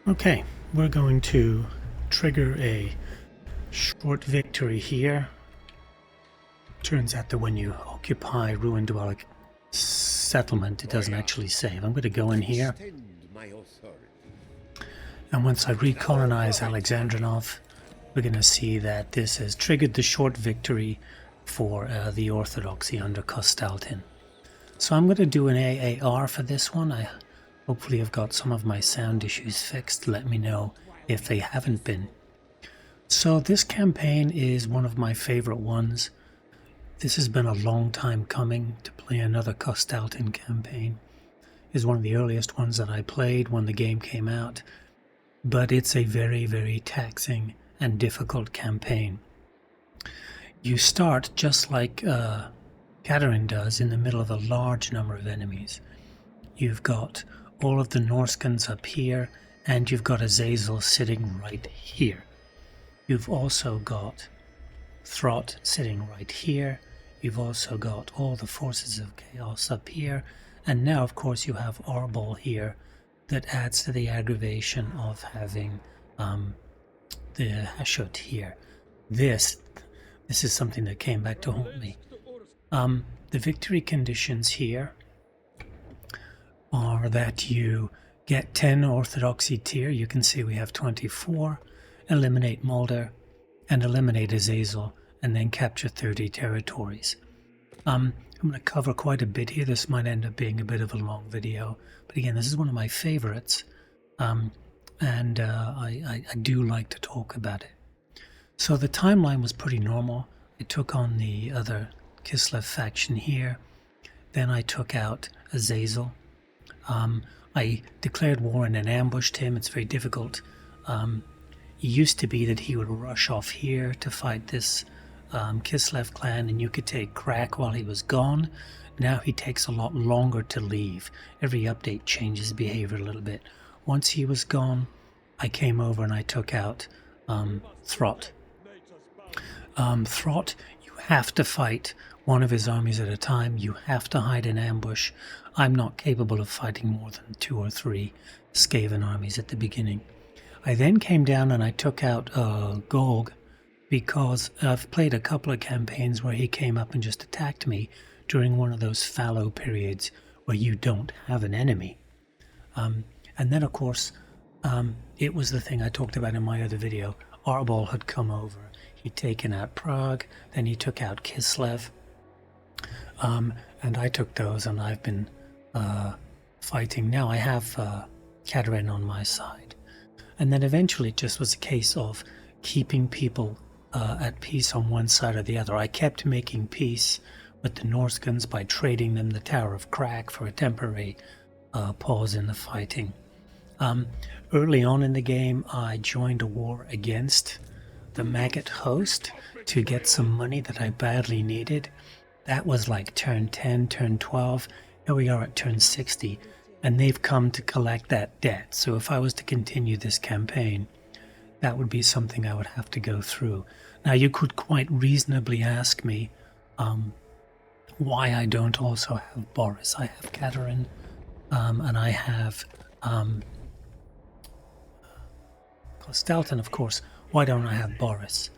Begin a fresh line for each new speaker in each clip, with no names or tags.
Okay, we're going to trigger a short victory here. Turns out that when you occupy ruined dwelling settlement, it doesn't actually save. I'm going to go in here, and once I recolonize Alexandrinov, we're going to see that this has triggered the short victory for the Orthodoxy under Kostaltyn. So I'm going to do an AAR for this one. I hopefully have got some of my sound issues fixed. Let me know if they haven't been. So this campaign is one of my favorite ones. This has been a long time coming to play another Kostaltyn campaign. It's one of the earliest ones that I played when the game came out, but it's a very, very taxing and difficult campaign. You start just like Katerin does, in the middle of a large number of enemies. You've got all of the Norskans up here, and you've got Azazel sitting right here. You've also got Throt sitting right here. You've also got all the forces of chaos up here, and now of course you have Arbol here that adds to the aggravation of having the Hashut here. This is something that came back to haunt me. The victory conditions here are that you get 10 Orthodoxy tier. You can see we have 24. Eliminate Mulder and eliminate Azazel, and then capture 30 territories. I'm going to cover quite a bit here. This might end up being a bit of a long video, but again, this is one of my favorites, and I do like to talk about it. So the timeline was pretty normal. I took on the other Kislev faction here. Then I took out Azazel. I declared war and then ambushed him. It's very difficult. It used to be that he would rush off here to fight this Kislev clan, and you could take crack while he was gone. Now he takes a lot longer to leave. Every update changes behavior a little bit. Once he was gone, I came over and I took out Throt. Throt, you have to fight one of his armies at a time. You have to hide in ambush. I'm not capable of fighting more than 2 or 3 Skaven armies at the beginning. I then came down and I took out Golg, because I've played a couple of campaigns where he came up and just attacked me during one of those fallow periods where you don't have an enemy. And then of course, it was the thing I talked about in my other video. Arbol had come over. He'd taken out Prague, then he took out Kislev. And I took those, and I've been fighting. Now I have Katerin on my side. And then eventually it just was a case of keeping people at peace on one side or the other. I kept making peace with the Norskans by trading them the Tower of Crack for a temporary pause in the fighting. Early on in the game, I joined a war against the Maggot host to get some money that I badly needed. That was like turn 10, turn 12. Here we are at turn 60, and they've come to collect that debt. So if I was to continue this campaign, that would be something I would have to go through. Now, you could quite reasonably ask me why I don't also have Boris. I have Katerin, and I have Kostaltyn, of course. Why don't I have Boris?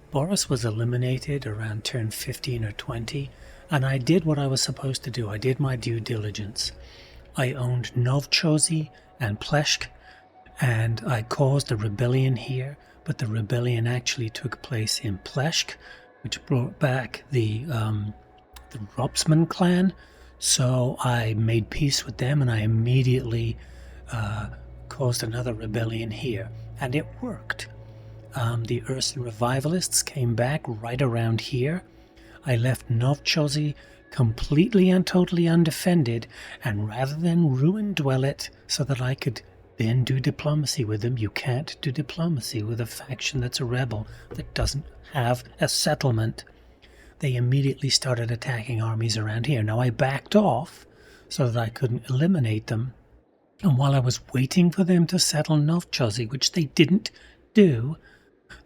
Boris was eliminated around turn 15 or 20, and I did what I was supposed to do. I did my due diligence. I owned Novchozy and Pleshk, and I caused a rebellion here, but the rebellion actually took place in Pleshk, which brought back the Ropsman clan. So I made peace with them, and I immediately caused another rebellion here, and it worked. The Urson revivalists came back right around here. I left Novchozy completely and totally undefended, and rather than ruin dwell it so that I could then do diplomacy with them — you can't do diplomacy with a faction that's a rebel that doesn't have a settlement — they immediately started attacking armies around here. Now I backed off so that I couldn't eliminate them, and while I was waiting for them to settle Novchozy, which they didn't do,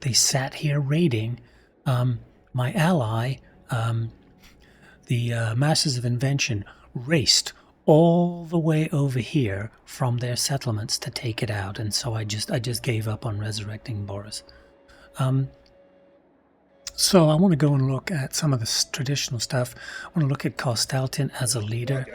they sat here raiding my ally. The Masters of Invention raced all the way over here from their settlements to take it out, and so I just gave up on resurrecting Boris. So I want to go and look at some of the traditional stuff. I want to look at Kostaltyn as a leader.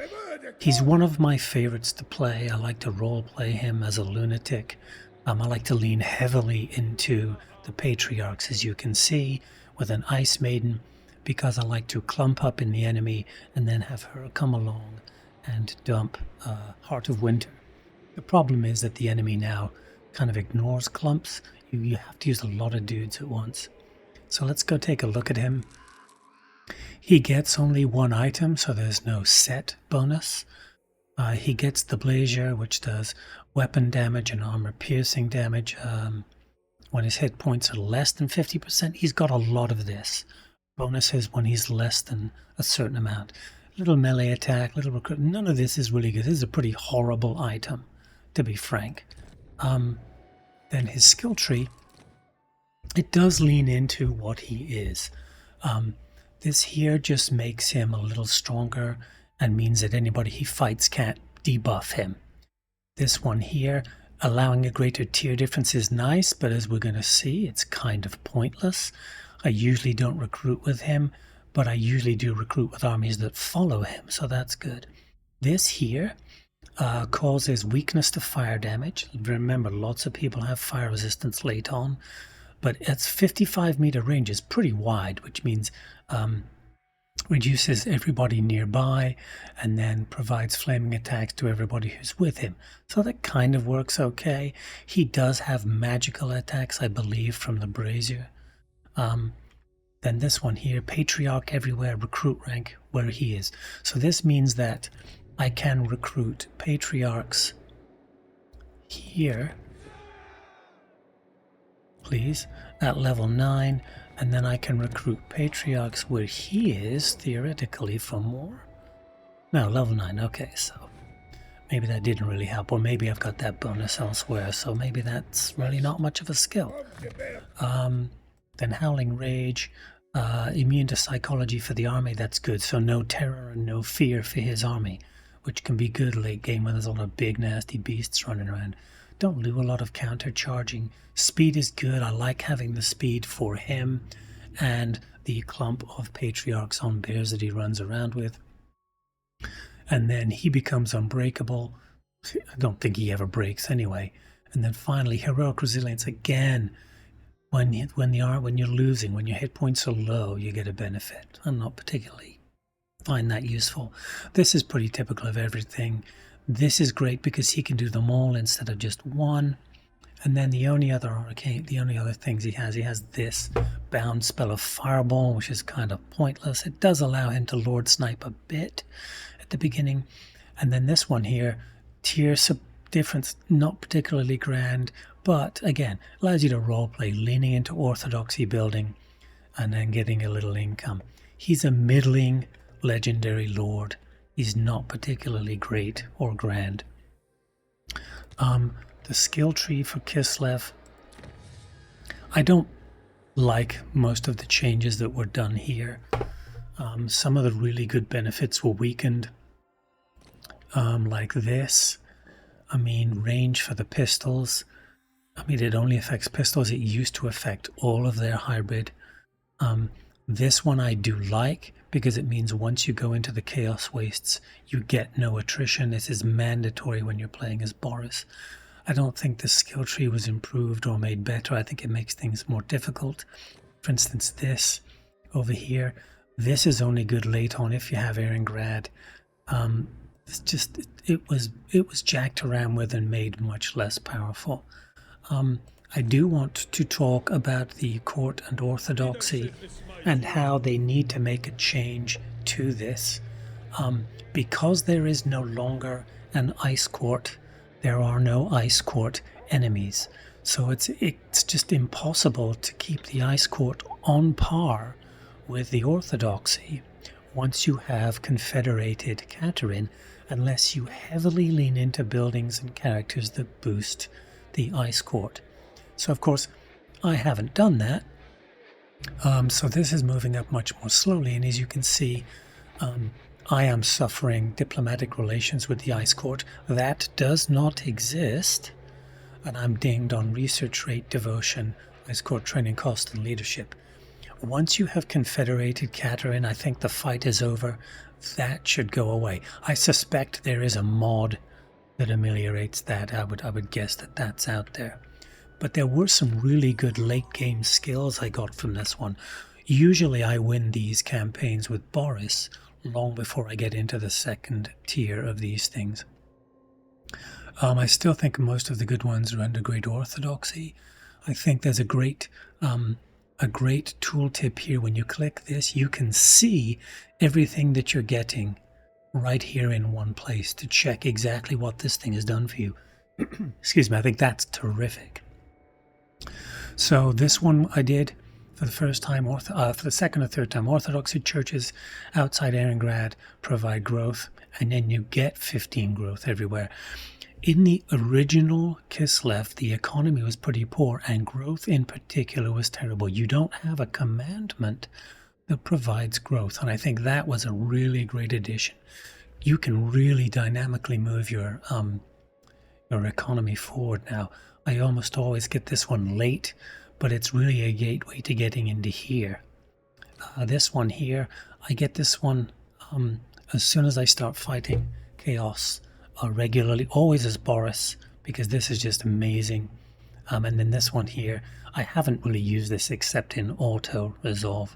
He's one of my favorites to play. I like to role play him as a lunatic. I like to lean heavily into the patriarchs, as you can see, with an Ice Maiden, because I like to clump up in the enemy and then have her come along and dump Heart of Winter. The problem is that the enemy now kind of ignores clumps. You have to use a lot of dudes at once. So let's go take a look at him. He gets only one item, so there's no set bonus. He gets the Blazer, which does weapon damage and armor piercing damage. When his hit points are less than 50%, he's got a lot of this. Bonuses when he's less than a certain amount. Little melee attack, little recruit. None of this is really good. This is a pretty horrible item, to be frank. Then his skill tree, it does lean into what he is. This here just makes him a little stronger and means that anybody he fights can't debuff him. This one here, allowing a greater tier difference is nice, but as we're going to see, it's kind of pointless. I usually don't recruit with him, but I usually do recruit with armies that follow him, so that's good. This here causes weakness to fire damage. Remember, lots of people have fire resistance late on, but its 55-meter range is pretty wide, which means reduces everybody nearby and then provides flaming attacks to everybody who's with him. So that kind of works okay. He does have magical attacks, I believe, from the brazier. Then this one here, Patriarch everywhere, recruit rank where he is. So this means that I can recruit Patriarchs here, please, at level 9, and then I can recruit Patriarchs where he is, theoretically, for more. No, level 9, okay, so maybe that didn't really help, or maybe I've got that bonus elsewhere, so maybe that's really not much of a skill. Then Howling Rage, immune to psychology for the army, that's good, so no terror and no fear for his army, which can be good late game when there's a lot of big nasty beasts running around. Don't do a lot of counter charging. Speed is good. I like having the speed for him and the clump of patriarchs on bears that he runs around with. And then he becomes unbreakable. I don't think he ever breaks anyway. And then finally, heroic resilience again. When you're losing, when your hit points are low, you get a benefit. I'm not particularly find that useful. This is pretty typical of everything. This is great because he can do them all instead of just one. And then the only other things he has this bound spell of Fireball, which is kind of pointless. It does allow him to Lord Snipe a bit at the beginning. And then this one here, tier difference, not particularly grand, but again, allows you to roleplay, leaning into Orthodoxy building and then getting a little income. He's a middling legendary lord. He's not particularly great or grand. The skill tree for Kislev, I don't like most of the changes that were done here. Some of the really good benefits were weakened, like this. I mean, range for the pistols. I mean, it only affects pistols. It used to affect all of their hybrid. This one I do like because it means once you go into the Chaos Wastes, you get no attrition. This is mandatory when you're playing as Boris. I don't think the skill tree was improved or made better. I think it makes things more difficult. For instance, this over here, this is only good late on if you have Eringrad. It's just, it was jacked around with and made much less powerful. I do want to talk about the court and Orthodoxy and how they need to make a change to this. Because there is no longer an ice court, there are no ice court enemies. So it's just impossible to keep the ice court on par with the Orthodoxy once you have confederated Catherine, unless you heavily lean into buildings and characters that boost the ice court. So of course I haven't done that, so this is moving up much more slowly, and as you can see, I am suffering diplomatic relations with the Ice Court. That does not exist. And I'm dinged on research rate, devotion, Ice Court training cost, and leadership. Once you have confederated Katarin, I think the fight is over. That should go away. I suspect there is a mod that ameliorates that. I would guess that that's out there. But there were some really good late game skills I got from this one. Usually I win these campaigns with Boris long before I get into the second tier of these things. I still think most of the good ones are under Great Orthodoxy. I think there's a great tooltip here. When you click this, you can see everything that you're getting right here in one place to check exactly what this thing has done for you. Excuse me, I think that's terrific. So this one I did for the first time, for the second or third time. Orthodoxy churches outside Leningrad provide growth, and then you get 15 growth everywhere. In the original Kislev, the economy was pretty poor, and growth in particular was terrible. You don't have a commandment that provides growth, and I think that was a really great addition. You can really dynamically move your economy forward now. I almost always get this one late, but it's really a gateway to getting into here. This one here, I get this one as soon as I start fighting chaos regularly, always as Boris, because this is just amazing. And then this one here, I haven't really used this except in auto resolve.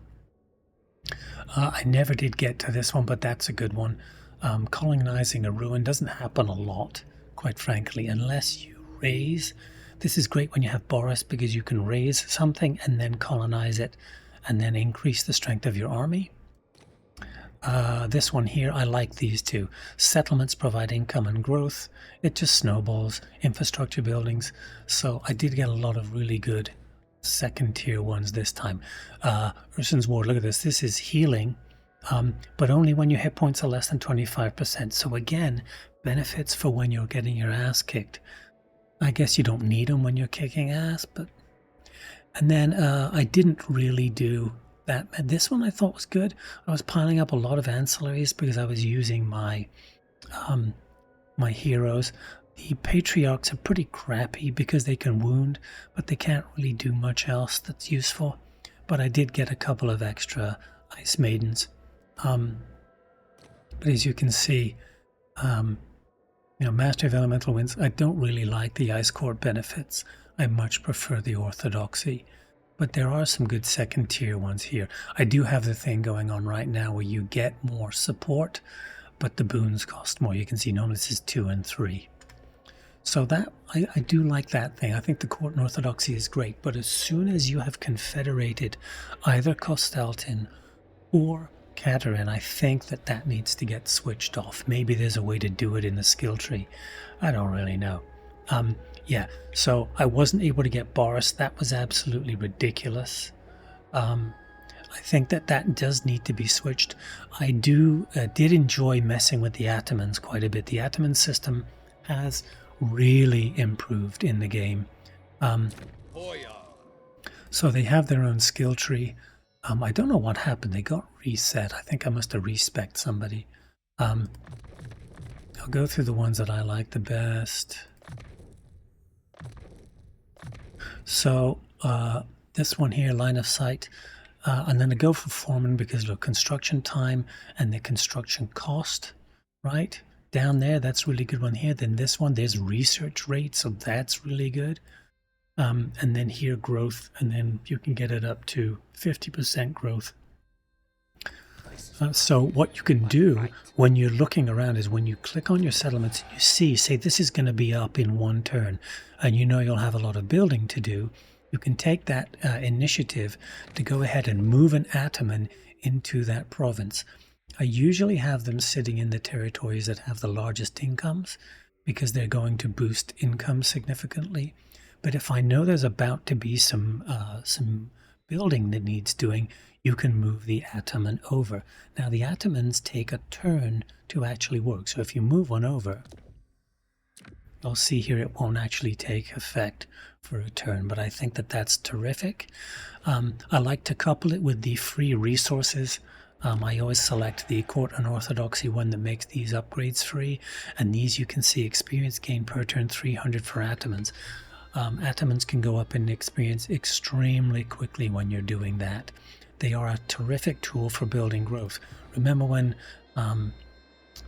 I never did get to this one, but that's a good one. Colonizing a ruin doesn't happen a lot, quite frankly, unless you raise. This is great when you have Boris, because you can raise something and then colonize it and then increase the strength of your army. This one here, I like these two. Settlements provide income and growth. It just snowballs. Infrastructure buildings. So I did get a lot of really good second tier ones this time. Ursun's Ward, look at this. This is healing, but only when your hit points are less than 25%. So again, benefits for when you're getting your ass kicked. I guess you don't need them when you're kicking ass, but... And then I didn't really do that. This one I thought was good. I was piling up a lot of ancillaries because I was using my my heroes. The patriarchs are pretty crappy because they can wound, but they can't really do much else that's useful. But I did get a couple of extra ice maidens. But as you can see, Mastery of Elemental Winds, I don't really like the Ice Court benefits. I much prefer the Orthodoxy. But there are some good second tier ones here. I do have the thing going on right now where you get more support, but the boons cost more. You can see this is 2 and 3. So that I do like that thing. I think the Court and Orthodoxy is great, but as soon as you have confederated either Kostaltyn or Katarin, I think that needs to get switched off. Maybe there's a way to do it in the skill tree. I don't really know. Yeah, so I wasn't able to get Boris. That was absolutely ridiculous. I think that does need to be switched. I did enjoy messing with the Atamans quite a bit. The Ataman System has really improved in the game. So they have their own skill tree. I don't know what happened. They got reset. I think I must have respec'd somebody. I'll go through the ones that I like the best. So this one here, line of sight. I'm going to go for foreman because of construction time and the construction cost, right? Down there, that's a really good one here. Then this one, there's research rate, so that's really good. And then here, growth, and then you can get it up to 50% growth. So what you can do when you're looking around is when you click on your settlements and you see, say this is going to be up in one turn, and you know you'll have a lot of building to do, you can take that initiative to go ahead and move an Ataman into that province. I usually have them sitting in the territories that have the largest incomes because they're going to boost income significantly. But if I know there's about to be some building that needs doing, you can move the Ataman over. Now the Atamans take a turn to actually work. So if you move one over, you'll see here it won't actually take effect for a turn. But I think that's terrific. I like to couple it with the free resources I always select the Kostaltyn Orthodoxy one that makes these upgrades free, and these you can see experience gain per turn 300 for Atamans. Atamans can go up in experience extremely quickly when you're doing that. They are a terrific tool for building growth. Remember when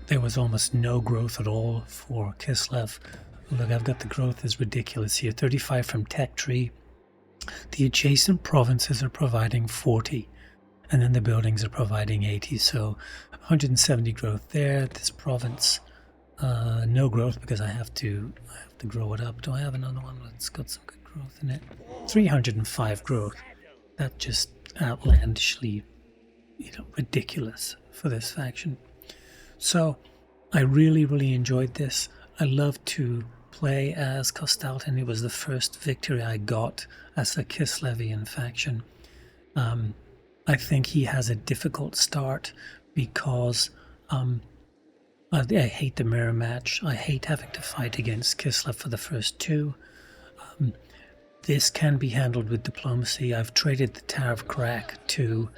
there was almost no growth at all for Kislev? Look, I've got the growth is ridiculous here. 35 from Tech Tree. The adjacent provinces are providing 40. And then the buildings are providing 80, so 170 growth there. This province, no growth because I have to grow it up. Do I have another one that's got some good growth in it? 305 growth. That's just outlandishly, ridiculous for this faction. So I really enjoyed this. I love to play as Kostaltyn. It was the first victory I got as a Kislevian faction. I think he has a difficult start because I hate the mirror match. I hate having to fight against Kislev for the first two. This can be handled with diplomacy. I've traded the Tower of Crack to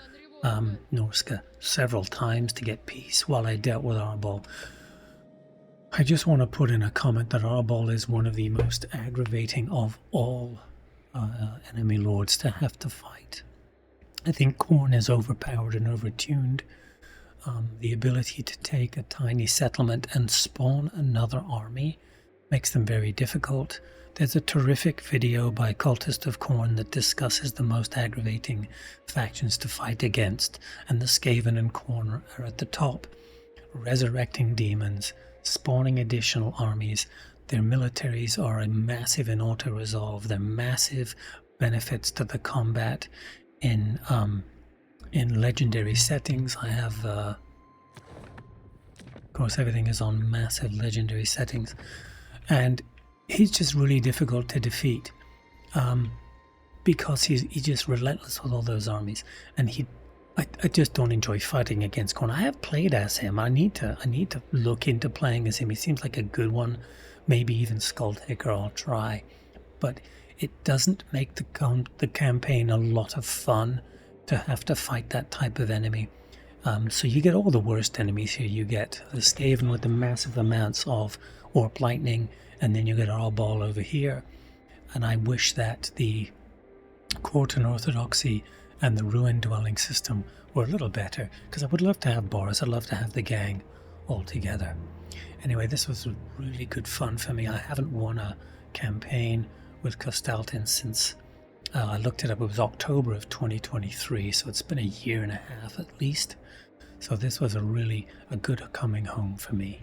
Norska several times to get peace while I dealt with Arbol. I just want to put in a comment that Arbol is one of the most aggravating of all enemy lords to have to fight. I think Khorne is overpowered and overtuned. The ability to take a tiny settlement and spawn another army makes them very difficult. There's a terrific video by Cultist of Khorne that discusses the most aggravating factions to fight against, and the Skaven and Khorne are at the top. Resurrecting demons, spawning additional armies. Their militaries are a massive in auto-resolve. They're massive benefits to the combat. In legendary settings, I have, of course, everything is on massive legendary settings, and he's just really difficult to defeat because he's just relentless with all those armies, and I just don't enjoy fighting against Khorne. I have played as him. I need to look into playing as him. He seems like a good one. Maybe even Skulltaker I'll try, but it doesn't make the campaign a lot of fun to have to fight that type of enemy. So you get all the worst enemies here. You get the Skaven with the massive amounts of Orb Lightning, and then you get Arbol over here. And I wish that the Kostaltyn Orthodoxy and the Ruin Dwelling system were a little better, because I would love to have Boris. I'd love to have the gang all together. Anyway, this was really good fun for me. I haven't won a campaign with Kostaltyn since I looked it up. It was October of 2023, so it's been a year and a half at least. So this was a good coming home for me.